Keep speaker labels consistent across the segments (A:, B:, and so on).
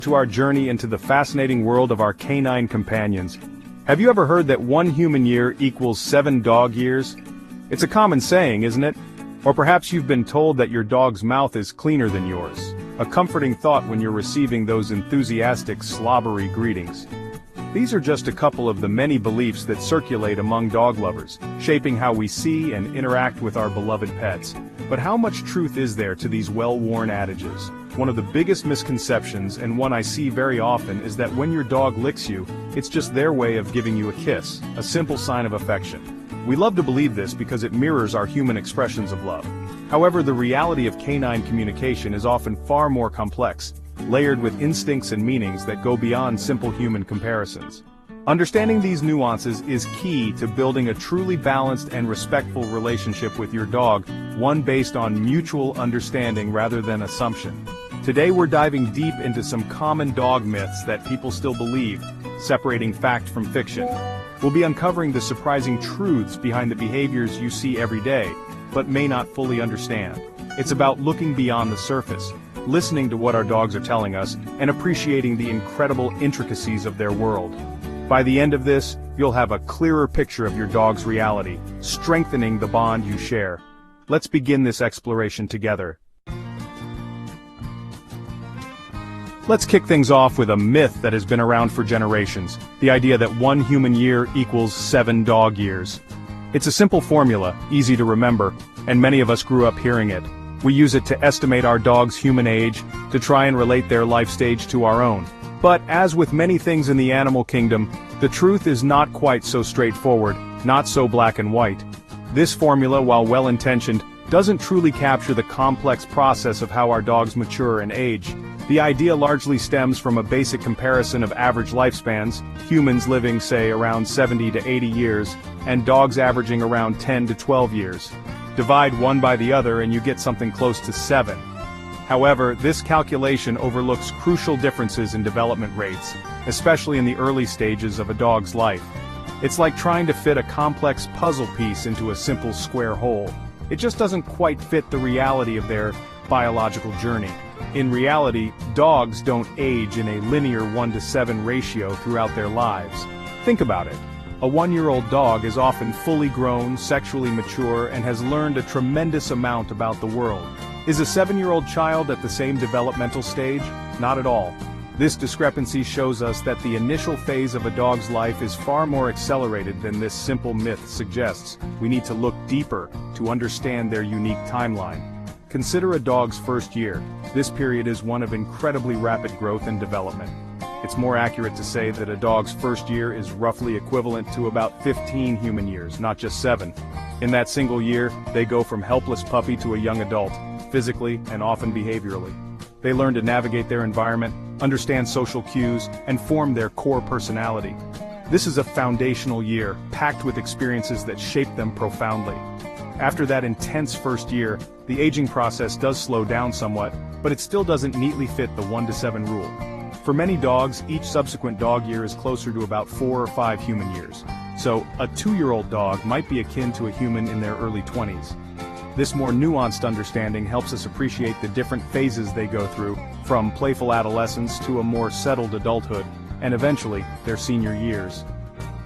A: to our journey into the fascinating world of our canine companions. Have you ever heard that 1 human year equals 7 dog years? It's a common saying, isn't it? Or perhaps you've been told that your dog's mouth is cleaner than yours. A comforting thought when you're receiving those enthusiastic, slobbery greetings. These are just a couple of the many beliefs that circulate among dog lovers, shaping how we see and interact with our beloved pets. But how much truth is there to these well-worn adages? One of the biggest misconceptions, and one I see very often, is that when your dog licks you, it's just their way of giving you a kiss, a simple sign of affection. We love to believe this because it mirrors our human expressions of love. However, the reality of canine communication is often far more complex, layered with instincts and meanings that go beyond simple human comparisons. Understanding these nuances is key to building a truly balanced and respectful relationship with your dog, one based on mutual understanding rather than assumption. Today we're diving deep into some common dog myths that people still believe, separating fact from fiction. We'll be uncovering the surprising truths behind the behaviors you see every day, but may not fully understand. It's about looking beyond the surface, listening to what our dogs are telling us, and appreciating the incredible intricacies of their world. By the end of this, you'll have a clearer picture of your dog's reality, strengthening the bond you share. Let's begin this exploration together. Let's kick things off with a myth that has been around for generations, the idea that 1 human year equals 7 dog years. It's a simple formula, easy to remember, and many of us grew up hearing it. We use it to estimate our dog's human age, to try and relate their life stage to our own. But as with many things in the animal kingdom, the truth is not quite so straightforward, not so black and white. This formula, while well-intentioned, doesn't truly capture the complex process of how our dogs mature and age. The idea largely stems from a basic comparison of average lifespans, humans living, say, around 70 to 80 years, and dogs averaging around 10 to 12 years. Divide one by the other and you get something close to 7. However, this calculation overlooks crucial differences in development rates, especially in the early stages of a dog's life. It's like trying to fit a complex puzzle piece into a simple square hole. It just doesn't quite fit the reality of their biological journey. In reality, dogs don't age in a linear 1-to-7 ratio throughout their lives. Think about it. A 1-year-old dog is often fully grown, sexually mature, and has learned a tremendous amount about the world. Is a 7-year-old child at the same developmental stage? Not at all. This discrepancy shows us that the initial phase of a dog's life is far more accelerated than this simple myth suggests. We need to look deeper to understand their unique timeline. Consider a dog's first year. This period is one of incredibly rapid growth and development. It's more accurate to say that a dog's first year is roughly equivalent to about 15 human years, not just 7. In that single year, they go from helpless puppy to a young adult, physically and often behaviorally. They learn to navigate their environment, understand social cues, and form their core personality. This is a foundational year, packed with experiences that shape them profoundly. After that intense first year, the aging process does slow down somewhat, but it still doesn't neatly fit the 1-to-7 rule. For many dogs, each subsequent dog year is closer to about 4 or 5 human years. So, a 2-year-old dog might be akin to a human in their early 20s. This more nuanced understanding helps us appreciate the different phases they go through, from playful adolescence to a more settled adulthood, and eventually, their senior years.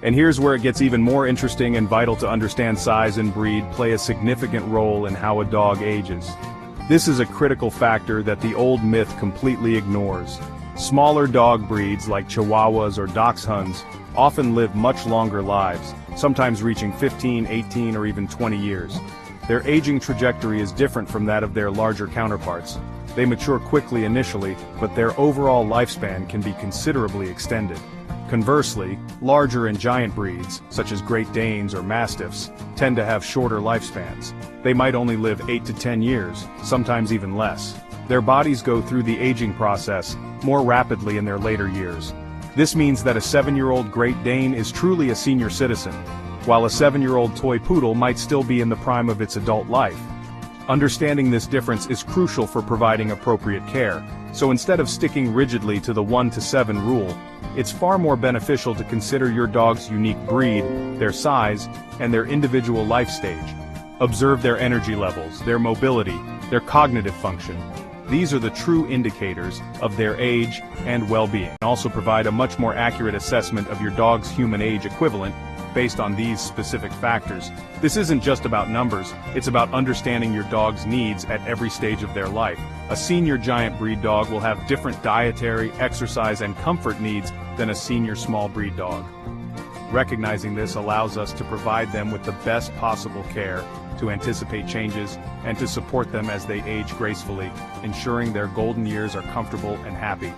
A: And here's where it gets even more interesting and vital to understand size and breed play a significant role in how a dog ages. This is a critical factor that the old myth completely ignores. Smaller dog breeds like Chihuahuas or Dachshunds often live much longer lives, sometimes reaching 15, 18, or even 20 years. Their aging trajectory is different from that of their larger counterparts. They mature quickly initially, but their overall lifespan can be considerably extended. Conversely, larger and giant breeds, such as Great Danes or Mastiffs, tend to have shorter lifespans. They might only live 8 to 10 years, sometimes even less. Their bodies go through the aging process more rapidly in their later years. This means that a 7-year-old Great Dane is truly a senior citizen, while a 7-year-old toy poodle might still be in the prime of its adult life. Understanding this difference is crucial for providing appropriate care, so instead of sticking rigidly to the 1-to-7 rule, it's far more beneficial to consider your dog's unique breed, their size, and their individual life stage. Observe their energy levels, their mobility, their cognitive function. These are the true indicators of their age and well-being, and also provide a much more accurate assessment of your dog's human age equivalent based on these specific factors. This isn't just about numbers, it's about understanding your dog's needs at every stage of their life. A senior giant breed dog will have different dietary, exercise, and comfort needs than a senior small breed dog. Recognizing this allows us to provide them with the best possible care, to anticipate changes, and to support them as they age gracefully, ensuring their golden years are comfortable and happy.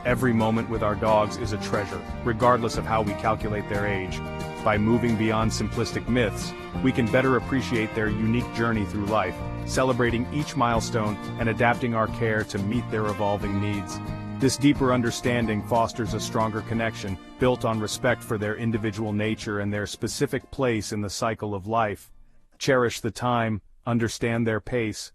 A: Every moment with our dogs is a treasure, regardless of how we calculate their age. By moving beyond simplistic myths, we can better appreciate their unique journey through life, celebrating each milestone and adapting our care to meet their evolving needs. This deeper understanding fosters a stronger connection, built on respect for their individual nature and their specific place in the cycle of life. Cherish the time, understand their pace.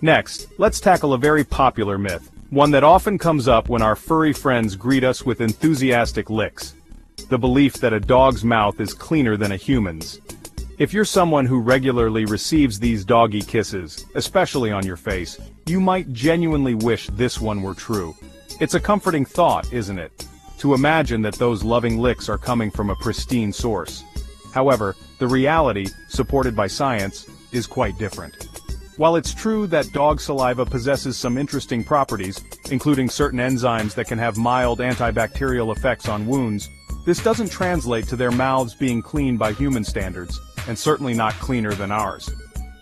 A: Next, let's tackle a very popular myth, one that often comes up when our furry friends greet us with enthusiastic licks. The belief that a dog's mouth is cleaner than a human's. If you're someone who regularly receives these doggy kisses, especially on your face, you might genuinely wish this one were true. It's a comforting thought, isn't it? To imagine that those loving licks are coming from a pristine source. However, the reality, supported by science, is quite different. While it's true that dog saliva possesses some interesting properties, including certain enzymes that can have mild antibacterial effects on wounds, this doesn't translate to their mouths being clean by human standards, and certainly not cleaner than ours.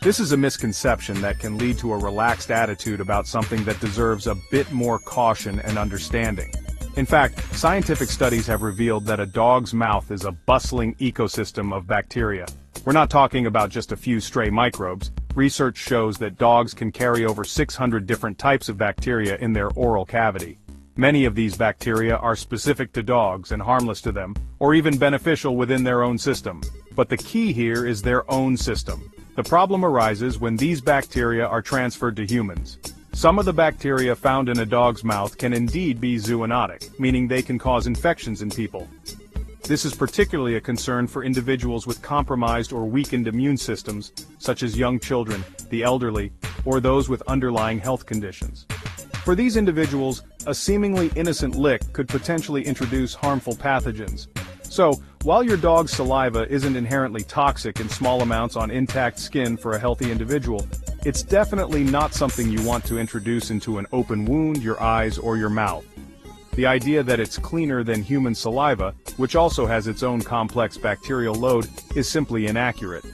A: This is a misconception that can lead to a relaxed attitude about something that deserves a bit more caution and understanding. In fact, scientific studies have revealed that a dog's mouth is a bustling ecosystem of bacteria. We're not talking about just a few stray microbes. Research shows that dogs can carry over 600 different types of bacteria in their oral cavity. Many of these bacteria are specific to dogs and harmless to them, or even beneficial within their own system. But the key here is their own system. The problem arises when these bacteria are transferred to humans. Some of the bacteria found in a dog's mouth can indeed be zoonotic, meaning they can cause infections in people. This is particularly a concern for individuals with compromised or weakened immune systems, such as young children, the elderly, or those with underlying health conditions. For these individuals, a seemingly innocent lick could potentially introduce harmful pathogens. So, while your dog's saliva isn't inherently toxic in small amounts on intact skin for a healthy individual, it's definitely not something you want to introduce into an open wound, your eyes, or your mouth. The idea that it's cleaner than human saliva, which also has its own complex bacterial load, is simply inaccurate.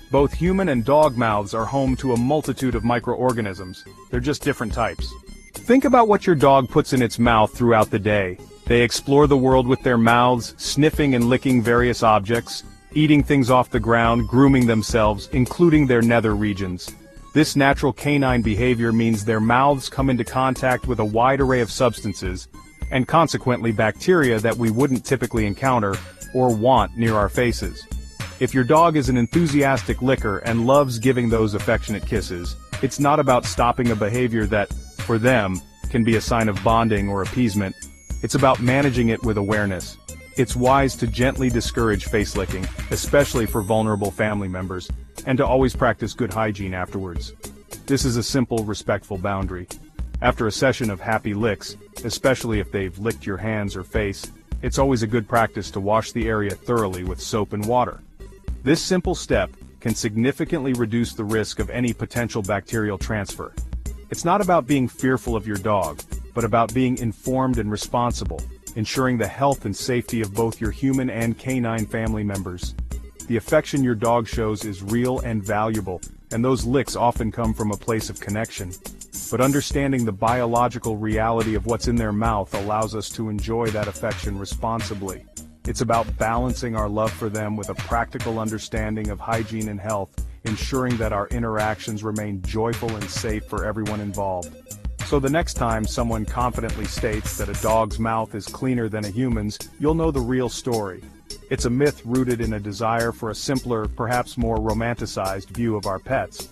A: Both human and dog mouths are home to a multitude of microorganisms. They're just different types. Think about what your dog puts in its mouth throughout the day. They explore the world with their mouths, sniffing and licking various objects, eating things off the ground, grooming themselves, including their nether regions. This natural canine behavior means their mouths come into contact with a wide array of substances, and consequently bacteria that we wouldn't typically encounter or want near our faces. If your dog is an enthusiastic licker and loves giving those affectionate kisses, it's not about stopping a behavior that, for them, can be a sign of bonding or appeasement. It's about managing it with awareness. It's wise to gently discourage face licking, especially for vulnerable family members, and to always practice good hygiene afterwards. This is a simple, respectful boundary. After a session of happy licks, especially if they've licked your hands or face, it's always a good practice to wash the area thoroughly with soap and water. This simple step can significantly reduce the risk of any potential bacterial transfer. It's not about being fearful of your dog, but about being informed and responsible, ensuring the health and safety of both your human and canine family members. The affection your dog shows is real and valuable, and those licks often come from a place of connection. But understanding the biological reality of what's in their mouth allows us to enjoy that affection responsibly. It's about balancing our love for them with a practical understanding of hygiene and health, ensuring that our interactions remain joyful and safe for everyone involved. So the next time someone confidently states that a dog's mouth is cleaner than a human's, you'll know the real story. It's a myth rooted in a desire for a simpler, perhaps more romanticized view of our pets.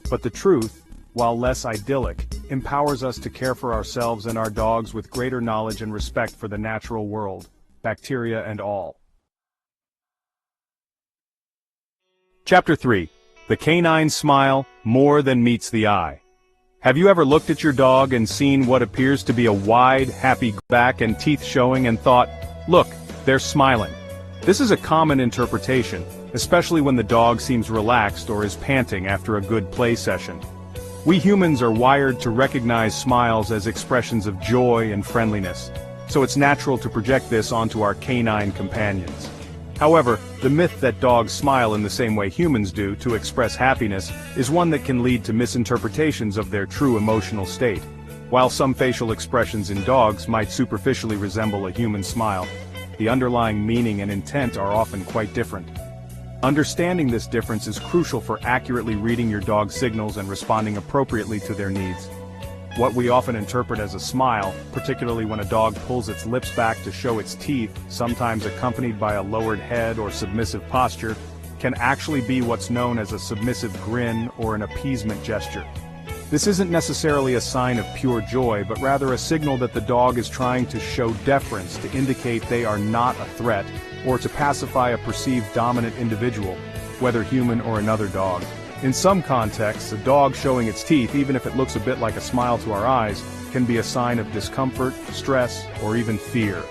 A: But the truth, while less idyllic, empowers us to care for ourselves and our dogs with greater knowledge and respect for the natural world, bacteria and all. Chapter 3. The canine smile, more than meets the eye. Have you ever looked at your dog and seen what appears to be a wide, happy back and teeth showing and thought, look, they're smiling? This is a common interpretation, especially when the dog seems relaxed or is panting after a good play session. We humans are wired to recognize smiles as expressions of joy and friendliness, so it's natural to project this onto our canine companions. However, the myth that dogs smile in the same way humans do to express happiness is one that can lead to misinterpretations of their true emotional state. While some facial expressions in dogs might superficially resemble a human smile, the underlying meaning and intent are often quite different. Understanding this difference is crucial for accurately reading your dog's signals and responding appropriately to their needs. What we often interpret as a smile, particularly when a dog pulls its lips back to show its teeth, sometimes accompanied by a lowered head or submissive posture, can actually be what's known as a submissive grin or an appeasement gesture. This isn't necessarily a sign of pure joy, but rather a signal that the dog is trying to show deference to indicate they are not a threat, or to pacify a perceived dominant individual, whether human or another dog. In some contexts, a dog showing its teeth, even if it looks a bit like a smile to our eyes, can be a sign of discomfort, stress, or even fear.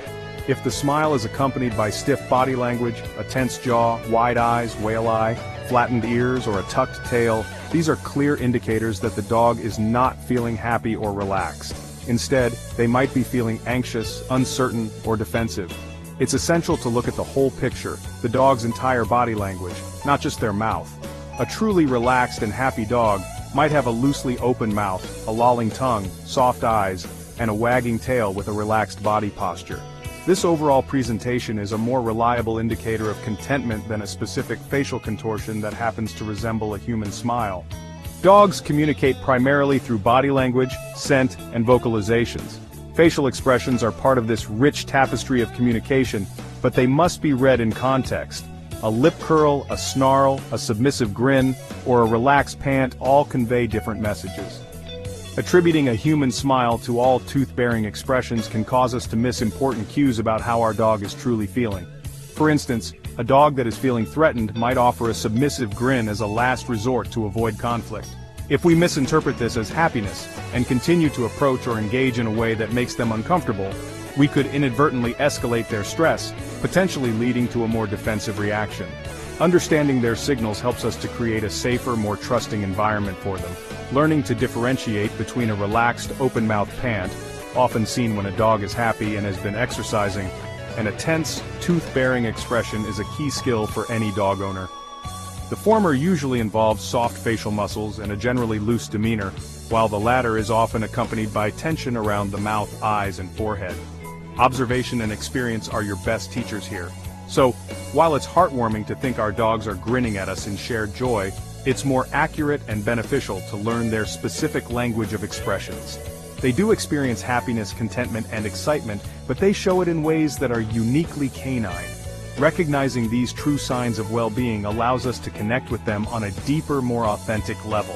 A: If the smile is accompanied by stiff body language, a tense jaw, wide eyes, whale eye, flattened ears, or a tucked tail, these are clear indicators that the dog is not feeling happy or relaxed. Instead, they might be feeling anxious, uncertain, or defensive. It's essential to look at the whole picture, the dog's entire body language, not just their mouth. A truly relaxed and happy dog might have a loosely open mouth, a lolling tongue, soft eyes, and a wagging tail with a relaxed body posture. This overall presentation is a more reliable indicator of contentment than a specific facial contortion that happens to resemble a human smile. Dogs communicate primarily through body language, scent, and vocalizations. Facial expressions are part of this rich tapestry of communication, but they must be read in context. A lip curl, a snarl, a submissive grin, or a relaxed pant all convey different messages. Attributing a human smile to all tooth-bearing expressions can cause us to miss important cues about how our dog is truly feeling. For instance, a dog that is feeling threatened might offer a submissive grin as a last resort to avoid conflict. If we misinterpret this as happiness, and continue to approach or engage in a way that makes them uncomfortable, we could inadvertently escalate their stress, potentially leading to a more defensive reaction. Understanding their signals helps us to create a safer, more trusting environment for them. Learning to differentiate between a relaxed, open-mouthed pant, often seen when a dog is happy and has been exercising, and a tense, tooth-bearing expression is a key skill for any dog owner. The former usually involves soft facial muscles and a generally loose demeanor, while the latter is often accompanied by tension around the mouth, eyes, and forehead. Observation and experience are your best teachers here. So, while it's heartwarming to think our dogs are grinning at us in shared joy, it's more accurate and beneficial to learn their specific language of expressions. They do experience happiness, contentment, and excitement, but they show it in ways that are uniquely canine. Recognizing these true signs of well-being allows us to connect with them on a deeper, more authentic level.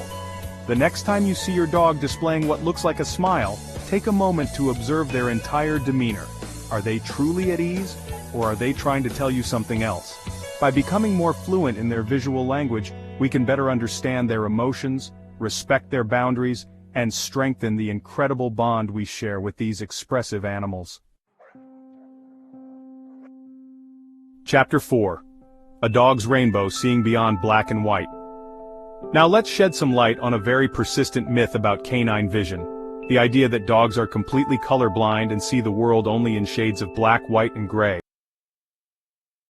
A: The next time you see your dog displaying what looks like a smile, take a moment to observe their entire demeanor. Are they truly at ease, or are they trying to tell you something else? By becoming more fluent in their visual language, we can better understand their emotions, respect their boundaries, and strengthen the incredible bond we share with these expressive animals. Chapter 4. A Dog's Rainbow: Seeing Beyond Black and White. Now let's shed some light on a very persistent myth about canine vision. The idea that dogs are completely colorblind and see the world only in shades of black, white, and gray.